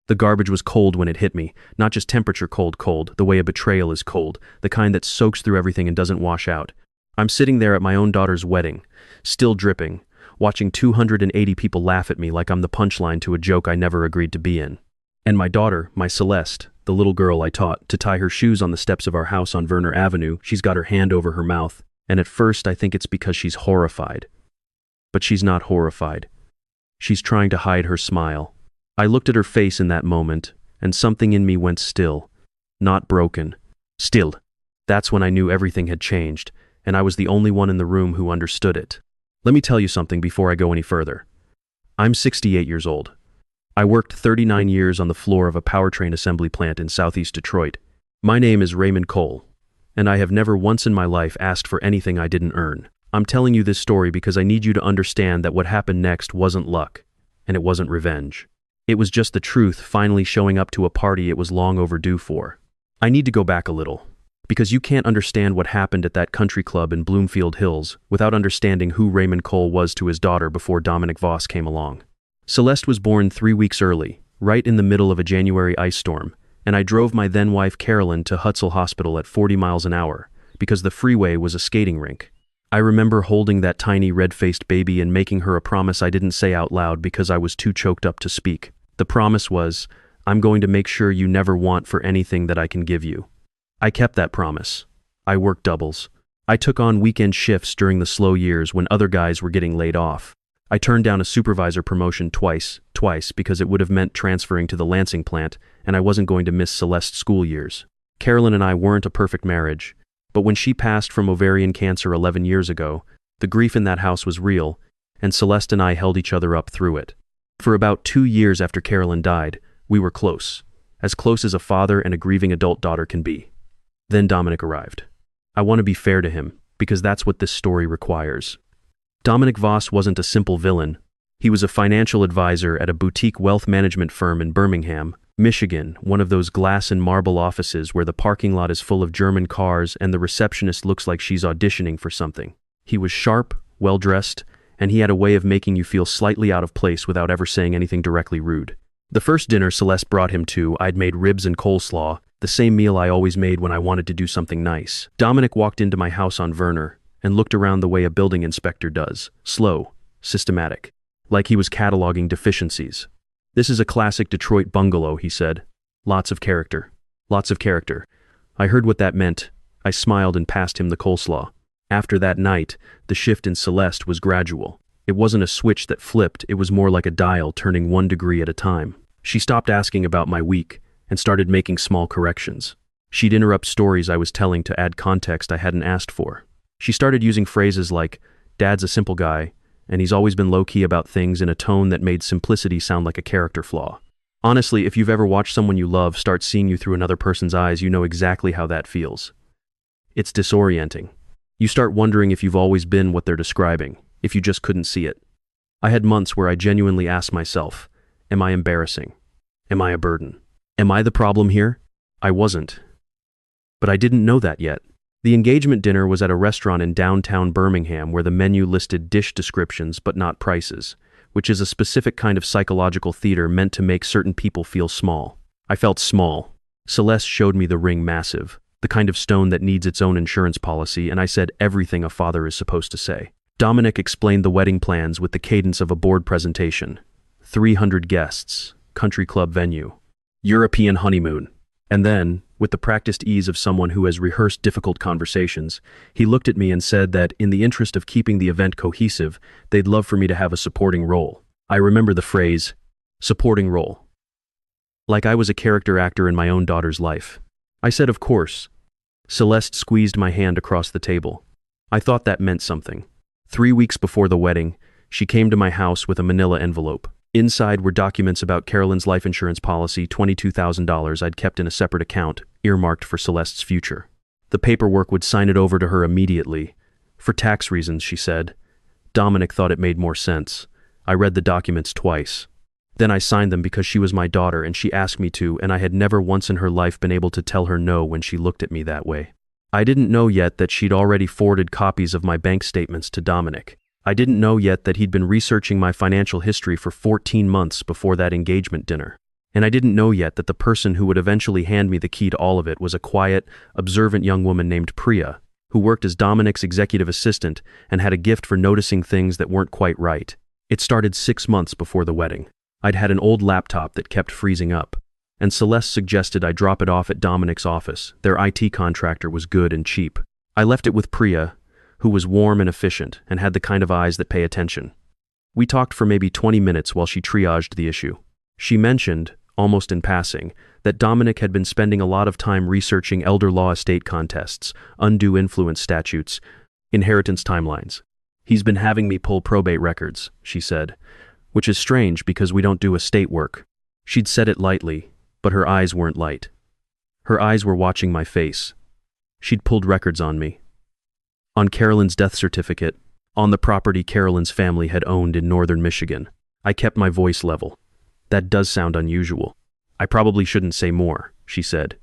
The garbage was cold when it hit me, not just temperature cold, the way a betrayal is cold, the kind that soaks through everything and doesn't wash out. I'm sitting there at my own daughter's wedding, still dripping, watching 280 people laugh at me like I'm the punchline to a joke I never agreed to be in. And my daughter, my Celeste, the little girl I taught to tie her shoes on the steps of our house on Werner Avenue, she's got her hand over her mouth, and at first I think it's because she's horrified. But she's not horrified. She's trying to hide her smile. I looked at her face in that moment, and something in me went still. Not broken. Still. That's when I knew everything had changed, and I was the only one in the room who understood it. Let me tell you something before I go any further. I'm 68 years old. I worked 39 years on the floor of a powertrain assembly plant in southeast Detroit. My name is Raymond Cole, and I have never once in my life asked for anything I didn't earn. I'm telling you this story because I need you to understand that what happened next wasn't luck, and it wasn't revenge. It was just the truth finally showing up to a party it was long overdue for. I need to go back a little, because you can't understand what happened at that country club in Bloomfield Hills without understanding who Raymond Cole was to his daughter before Dominic Voss came along. Celeste was born 3 weeks early, right in the middle of a January ice storm, and I drove my then-wife Carolyn to Hutzel Hospital at 40 miles an hour, because the freeway was a skating rink. I remember holding that tiny red-faced baby and making her a promise I didn't say out loud because I was too choked up to speak. The promise was, I'm going to make sure you never want for anything that I can give you. I kept that promise. I worked doubles. I took on weekend shifts during the slow years when other guys were getting laid off. I turned down a supervisor promotion twice because it would have meant transferring to the Lansing plant, and I wasn't going to miss Celeste's school years. Carolyn and I weren't a perfect marriage, but when she passed from ovarian cancer 11 years ago, the grief in that house was real, and Celeste and I held each other up through it. For about 2 years after Carolyn died, we were close as a father and a grieving adult daughter can be. Then Dominic arrived. I want to be fair to him, because that's what this story requires. Dominic Voss wasn't a simple villain. He was a financial advisor at a boutique wealth management firm in Birmingham, Michigan, one of those glass and marble offices where the parking lot is full of German cars and the receptionist looks like she's auditioning for something. He was sharp, well-dressed, and he had a way of making you feel slightly out of place without ever saying anything directly rude. The first dinner Celeste brought him to, I'd made ribs and coleslaw, the same meal I always made when I wanted to do something nice. Dominic walked into my house on Werner and looked around the way a building inspector does, slow, systematic, like he was cataloging deficiencies. This is a classic Detroit bungalow, he said. Lots of character. Lots of character. I heard what that meant. I smiled and passed him the coleslaw. After that night, the shift in Celeste was gradual. It wasn't a switch that flipped, it was more like a dial turning 1 degree at a time. She stopped asking about my week and started making small corrections. She'd interrupt stories I was telling to add context I hadn't asked for. She started using phrases like, "Dad's a simple guy, and he's always been low-key about things," in a tone that made simplicity sound like a character flaw. Honestly, if you've ever watched someone you love start seeing you through another person's eyes, you know exactly how that feels. It's disorienting. You start wondering if you've always been what they're describing, if you just couldn't see it. I had months where I genuinely asked myself, am I embarrassing? Am I a burden? Am I the problem here? I wasn't. But I didn't know that yet. The engagement dinner was at a restaurant in downtown Birmingham where the menu listed dish descriptions but not prices, which is a specific kind of psychological theater meant to make certain people feel small. I felt small. Celeste showed me the ring massive, the kind of stone that needs its own insurance policy, and I said everything a father is supposed to say. Dominic explained the wedding plans with the cadence of a board presentation. 300 guests, country club venue, European honeymoon. And then, with the practiced ease of someone who has rehearsed difficult conversations, he looked at me and said that, in the interest of keeping the event cohesive, they'd love for me to have a supporting role. I remember the phrase, supporting role. Like I was a character actor in my own daughter's life. I said, of course. Celeste squeezed my hand across the table. I thought that meant something. 3 weeks before the wedding, she came to my house with a manila envelope. Inside were documents about Carolyn's life insurance policy, $22,000 I'd kept in a separate account, earmarked for Celeste's future. The paperwork would sign it over to her immediately. For tax reasons, she said. Dominic thought it made more sense. I read the documents twice. Then I signed them because she was my daughter and she asked me to, and I had never once in her life been able to tell her no when she looked at me that way. I didn't know yet that she'd already forwarded copies of my bank statements to Dominic. I didn't know yet that he'd been researching my financial history for 14 months before that engagement dinner. And I didn't know yet that the person who would eventually hand me the key to all of it was a quiet, observant young woman named Priya, who worked as Dominic's executive assistant and had a gift for noticing things that weren't quite right. It started 6 months before the wedding. I'd had an old laptop that kept freezing up, and Celeste suggested I drop it off at Dominic's office. Their IT contractor was good and cheap. I left it with Priya, who was warm and efficient and had the kind of eyes that pay attention. We talked for maybe 20 minutes while she triaged the issue. She mentioned, almost in passing, that Dominic had been spending a lot of time researching elder law estate contests, undue influence statutes, inheritance timelines. He's been having me pull probate records, she said, which is strange because we don't do estate work. She'd said it lightly, but her eyes weren't light. Her eyes were watching my face. She'd pulled records on me. On Carolyn's death certificate, on the property Carolyn's family had owned in northern Michigan. I kept my voice level. That does sound unusual. I probably shouldn't say more, she said.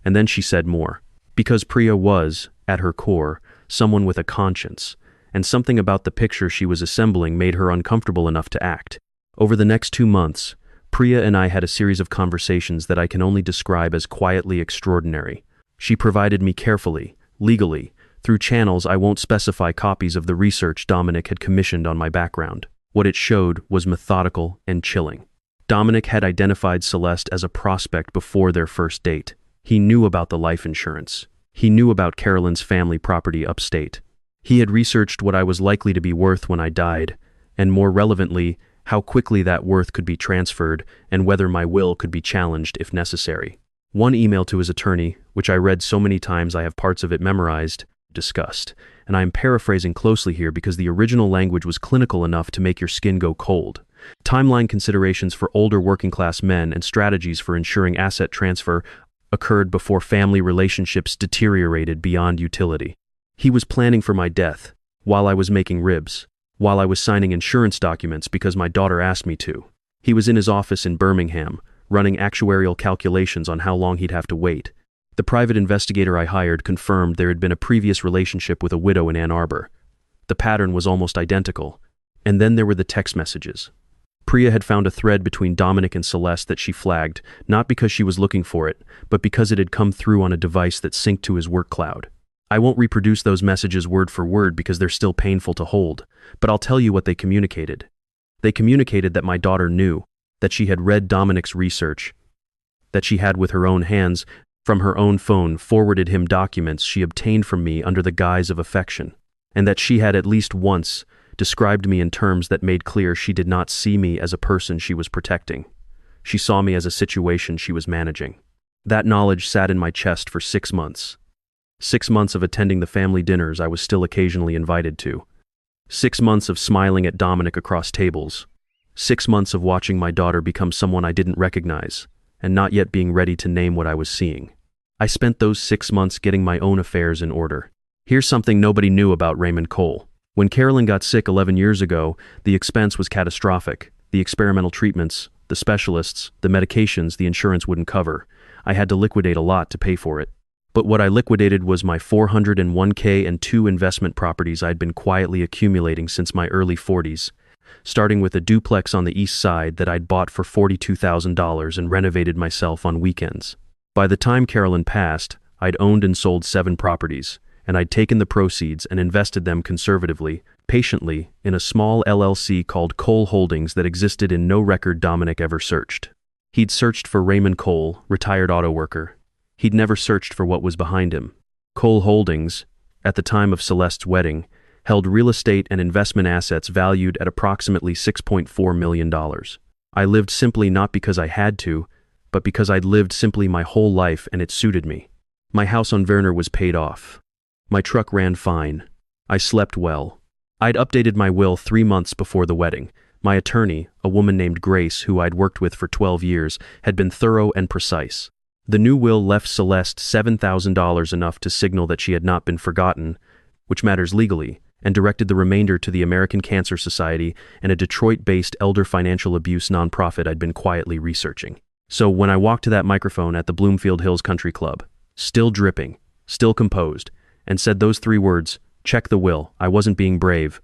And then she said more. Because Priya was, at her core, someone with a conscience, and something about the picture she was assembling made her uncomfortable enough to act. Over the next 2 months, Priya and I had a series of conversations that I can only describe as quietly extraordinary. She provided me carefully, legally, through channels I won't specify, copies of the research Dominic had commissioned on my background. What it showed was methodical and chilling. Dominic had identified Celeste as a prospect before their first date. He knew about the life insurance. He knew about Carolyn's family property upstate. He had researched what I was likely to be worth when I died, and more relevantly, how quickly that worth could be transferred and whether my will could be challenged if necessary. One email to his attorney, which I read so many times I have parts of it memorized, discussed, and I am paraphrasing closely here because the original language was clinical enough to make your skin go cold. Timeline considerations for older working-class men and strategies for ensuring asset transfer occurred before family relationships deteriorated beyond utility. He was planning for my death, while I was making ribs, while I was signing insurance documents because my daughter asked me to. He was in his office in Birmingham, running actuarial calculations on how long he'd have to wait. The private investigator I hired confirmed there had been a previous relationship with a widow in Ann Arbor. The pattern was almost identical. And then there were the text messages. Priya had found a thread between Dominic and Celeste that she flagged, not because she was looking for it, but because it had come through on a device that synced to his work cloud. I won't reproduce those messages word for word because they're still painful to hold, but I'll tell you what they communicated. They communicated that my daughter knew, that she had read Dominic's research, that she had with her own hands, from her own phone, forwarded him documents she obtained from me under the guise of affection, and that she had at least once described me in terms that made clear she did not see me as a person she was protecting. She saw me as a situation she was managing. That knowledge sat in my chest for 6 months. 6 months of attending the family dinners I was still occasionally invited to. 6 months of smiling at Dominic across tables. 6 months of watching my daughter become someone I didn't recognize, and not yet being ready to name what I was seeing. I spent those 6 months getting my own affairs in order. Here's something nobody knew about Raymond Cole. When Carolyn got sick 11 years ago, the expense was catastrophic. The experimental treatments, the specialists, the medications the insurance wouldn't cover. I had to liquidate a lot to pay for it. But what I liquidated was my 401k and 2 investment properties I'd been quietly accumulating since my early 40s, starting with a duplex on the east side that I'd bought for $42,000 and renovated myself on weekends. By the time Carolyn passed, I'd owned and sold 7 properties, and I'd taken the proceeds and invested them conservatively, patiently, in a small LLC called Cole Holdings that existed in no record Dominic ever searched. He'd searched for Raymond Cole, retired auto worker. He'd never searched for what was behind him. Cole Holdings, at the time of Celeste's wedding, held real estate and investment assets valued at approximately $6.4 million. I lived simply not because I had to, but because I'd lived simply my whole life and it suited me. My house on Werner was paid off. My truck ran fine. I slept well. I'd updated my will 3 months before the wedding. My attorney, a woman named Grace who I'd worked with for 12 years, had been thorough and precise. The new will left Celeste $7,000, enough to signal that she had not been forgotten, which matters legally, and directed the remainder to the American Cancer Society and a Detroit-based elder financial abuse nonprofit I'd been quietly researching. So when I walked to that microphone at the Bloomfield Hills Country Club, still dripping, still composed, and said those 3 words, "Check the will," I wasn't being brave.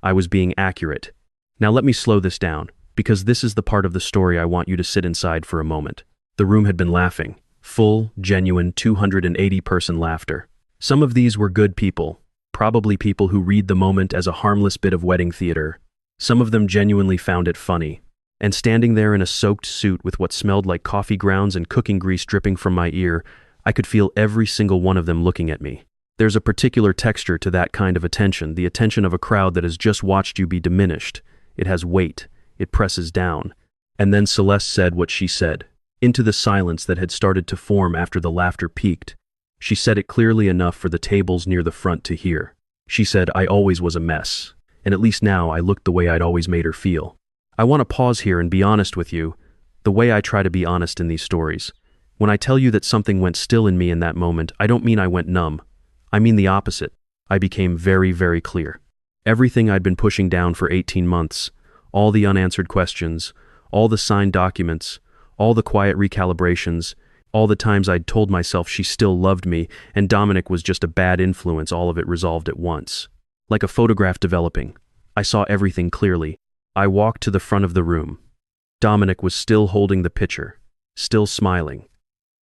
I was being accurate. Now let me slow this down, because this is the part of the story I want you to sit inside for a moment. The room had been laughing. Full, genuine, 280-person laughter. Some of these were good people, probably people who read the moment as a harmless bit of wedding theater. Some of them genuinely found it funny. And standing there in a soaked suit with what smelled like coffee grounds and cooking grease dripping from my ear, I could feel every single one of them looking at me. There's a particular texture to that kind of attention, the attention of a crowd that has just watched you be diminished. It has weight. It presses down. And then Celeste said what she said. Into the silence that had started to form after the laughter peaked. She said it clearly enough for the tables near the front to hear. She said, I always was a mess, and at least now I looked the way I'd always made her feel. I want to pause here and be honest with you, the way I try to be honest in these stories. When I tell you that something went still in me in that moment, I don't mean I went numb. I mean the opposite. I became very, very clear. Everything I'd been pushing down for 18 months, all the unanswered questions, all the signed documents, all the quiet recalibrations, all the times I'd told myself she still loved me and Dominic was just a bad influence, all of it resolved at once. Like a photograph developing, I saw everything clearly. I walked to the front of the room. Dominic was still holding the picture, still smiling.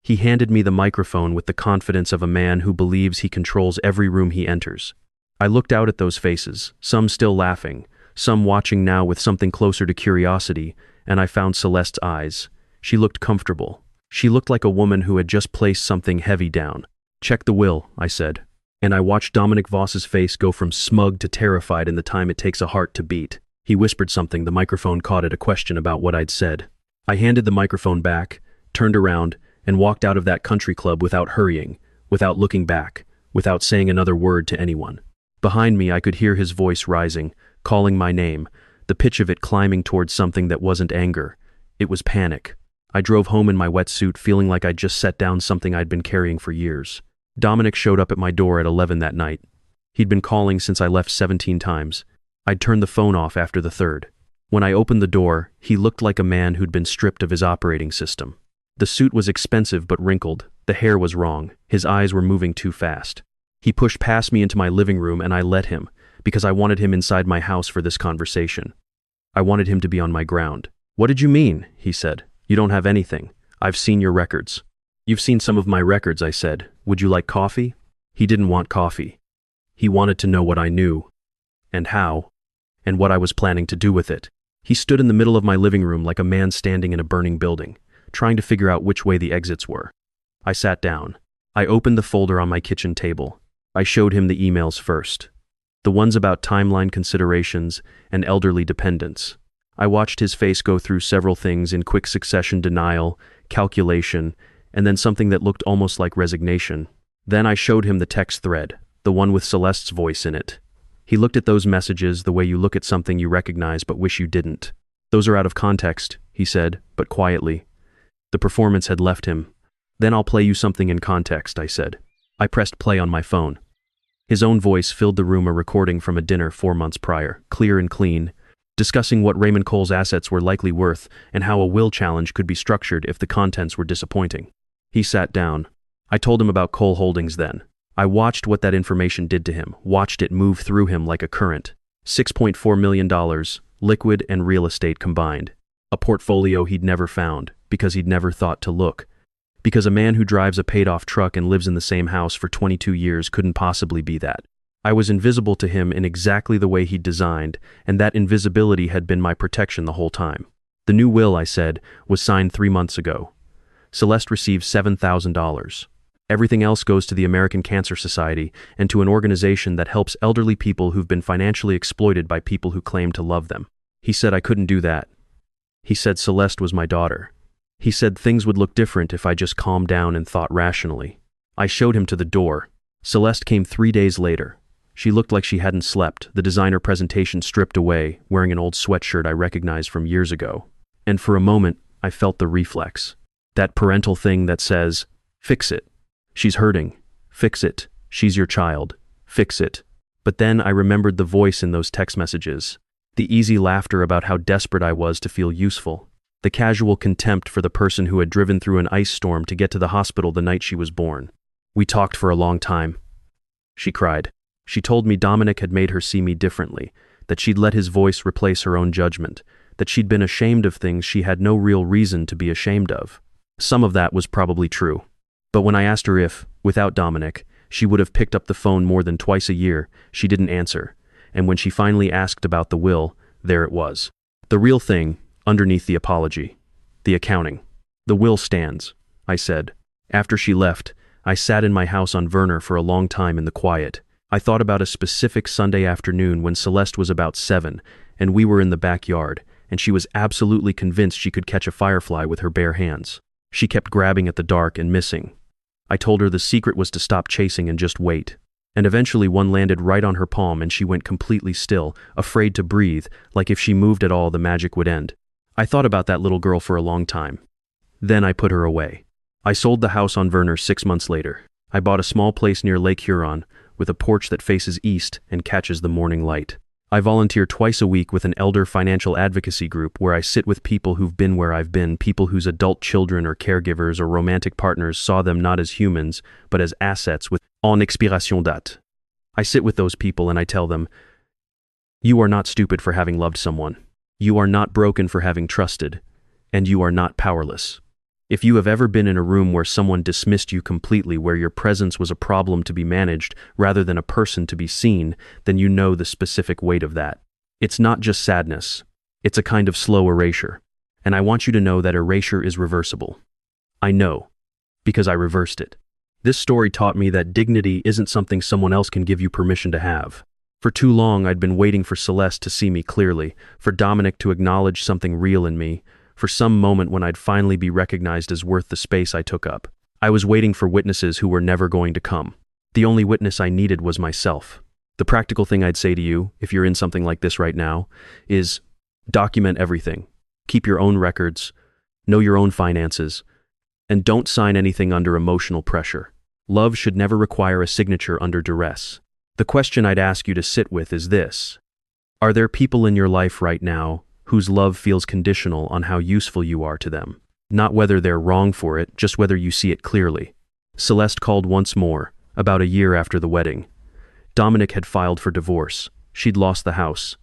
He handed me the microphone with the confidence of a man who believes he controls every room he enters. I looked out at those faces, some still laughing, some watching now with something closer to curiosity, and I found Celeste's eyes. She looked comfortable. She looked like a woman who had just placed something heavy down. Check the will, I said. And I watched Dominic Voss's face go from smug to terrified in the time it takes a heart to beat. He whispered something, the microphone caught it, a question about what I'd said. I handed the microphone back, turned around, and walked out of that country club without hurrying, without looking back, without saying another word to anyone. Behind me, I could hear his voice rising, calling my name, the pitch of it climbing towards something that wasn't anger. It was panic. I drove home in my wetsuit, feeling like I'd just set down something I'd been carrying for years. Dominic showed up at my door at 11 that night. He'd been calling since I left 17 times. I'd turned the phone off after the third. When I opened the door, he looked like a man who'd been stripped of his operating system. The suit was expensive but wrinkled. The hair was wrong. His eyes were moving too fast. He pushed past me into my living room and I let him, because I wanted him inside my house for this conversation. I wanted him to be on my ground. What did you mean? He said. You don't have anything. I've seen your records. You've seen some of my records, I said. Would you like coffee? He didn't want coffee. He wanted to know what I knew, and how, and what I was planning to do with it. He stood in the middle of my living room like a man standing in a burning building, trying to figure out which way the exits were. I sat down. I opened the folder on my kitchen table. I showed him the emails first. The ones about timeline considerations and elderly dependents. I watched his face go through several things in quick succession: denial, calculation, and then something that looked almost like resignation. Then I showed him the text thread, the one with Celeste's voice in it. He looked at those messages the way you look at something you recognize but wish you didn't. Those are out of context, he said, but quietly. The performance had left him. Then I'll play you something in context, I said. I pressed play on my phone. His own voice filled the room, a recording from a dinner 4 months prior, clear and clean, discussing what Raymond Cole's assets were likely worth and how a will challenge could be structured if the contents were disappointing. He sat down. I told him about Cole Holdings then. I watched what that information did to him, watched it move through him like a current. $6.4 million, liquid and real estate combined. A portfolio he'd never found, because he'd never thought to look. Because a man who drives a paid-off truck and lives in the same house for 22 years couldn't possibly be that. I was invisible to him in exactly the way he'd designed, and that invisibility had been my protection the whole time. The new will, I said, was signed 3 months ago. Celeste received $7,000. Everything else goes to the American Cancer Society and to an organization that helps elderly people who've been financially exploited by people who claim to love them. He said I couldn't do that. He said Celeste was my daughter. He said things would look different if I just calmed down and thought rationally. I showed him to the door. Celeste came 3 days later. She looked like she hadn't slept, the designer presentation stripped away, wearing an old sweatshirt I recognized from years ago. And for a moment, I felt the reflex. That parental thing that says, fix it. She's hurting. Fix it. She's your child. Fix it. But then I remembered the voice in those text messages. The easy laughter about how desperate I was to feel useful. The casual contempt for the person who had driven through an ice storm to get to the hospital the night she was born. We talked for a long time. She cried. She told me Dominic had made her see me differently, that she'd let his voice replace her own judgment, that she'd been ashamed of things she had no real reason to be ashamed of. Some of that was probably true. But when I asked her if, without Dominic, she would have picked up the phone more than twice a year, she didn't answer. And when she finally asked about the will, there it was. The real thing, underneath the apology. The accounting. The will stands, I said. After she left, I sat in my house on Werner for a long time in the quiet. I thought about a specific Sunday afternoon when Celeste was about 7, and we were in the backyard, and she was absolutely convinced she could catch a firefly with her bare hands. She kept grabbing at the dark and missing. I told her the secret was to stop chasing and just wait. And eventually one landed right on her palm and she went completely still, afraid to breathe, like if she moved at all the magic would end. I thought about that little girl for a long time. Then I put her away. I sold the house on Werner 6 months later. I bought a small place near Lake Huron, with a porch that faces east and catches the morning light. I volunteer twice a week with an elder financial advocacy group where I sit with people who've been where I've been, people whose adult children or caregivers or romantic partners saw them not as humans, but as assets with en expiration date. I sit with those people and I tell them, you are not stupid for having loved someone. You are not broken for having trusted. And you are not powerless. If you have ever been in a room where someone dismissed you completely, where your presence was a problem to be managed rather than a person to be seen, then you know the specific weight of that. It's not just sadness. It's a kind of slow erasure. And I want you to know that erasure is reversible. I know, because I reversed it. This story taught me that dignity isn't something someone else can give you permission to have. For too long, I'd been waiting for Celeste to see me clearly, for Dominic to acknowledge something real in me, for some moment when I'd finally be recognized as worth the space I took up. I was waiting for witnesses who were never going to come. The only witness I needed was myself. The practical thing I'd say to you, if you're in something like this right now, is document everything. Keep your own records, know your own finances, and don't sign anything under emotional pressure. Love should never require a signature under duress. The question I'd ask you to sit with is this. Are there people in your life right now whose love feels conditional on how useful you are to them? Not whether they're wrong for it, just whether you see it clearly. Celeste called once more, about a year after the wedding. Dominic had filed for divorce. She'd lost the house.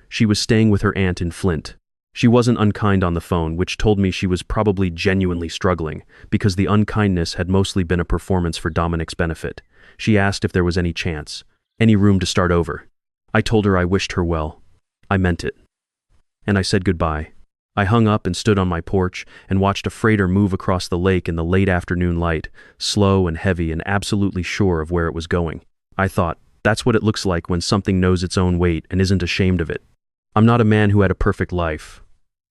She was staying with her aunt in Flint. She wasn't unkind on the phone, which told me she was probably genuinely struggling, because the unkindness had mostly been a performance for Dominic's benefit. She asked if there was any chance, any room to start over. I told her I wished her well. I meant it. And I said goodbye. I hung up and stood on my porch and watched a freighter move across the lake in the late afternoon light, slow and heavy and absolutely sure of where it was going. I thought, that's what it looks like when something knows its own weight and isn't ashamed of it. I'm not a man who had a perfect life.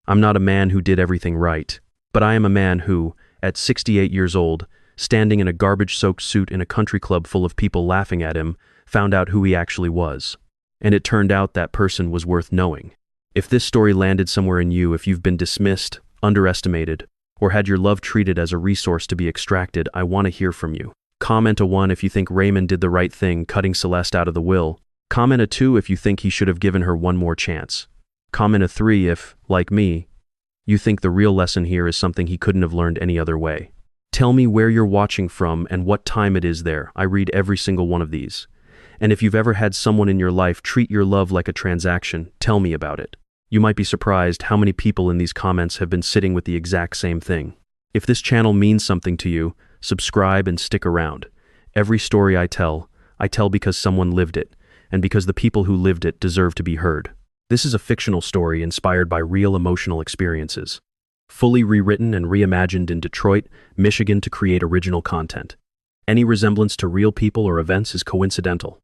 I'm not a man who did everything right. But I am a man who, at 68 years old, standing in a garbage-soaked suit in a country club full of people laughing at him, found out who he actually was. And it turned out that person was worth knowing. If this story landed somewhere in you, if you've been dismissed, underestimated, or had your love treated as a resource to be extracted, I want to hear from you. Comment a 1 if you think Raymond did the right thing, cutting Celeste out of the will. Comment a 2 if you think he should have given her one more chance. Comment a 3 if, like me, you think the real lesson here is something he couldn't have learned any other way. Tell me where you're watching from and what time it is there. I read every single one of these. And if you've ever had someone in your life treat your love like a transaction, tell me about it. You might be surprised how many people in these comments have been sitting with the exact same thing. If this channel means something to you, subscribe and stick around. Every story I tell because someone lived it, and because the people who lived it deserve to be heard. This is a fictional story inspired by real emotional experiences, fully rewritten and reimagined in Detroit, Michigan to create original content. Any resemblance to real people or events is coincidental.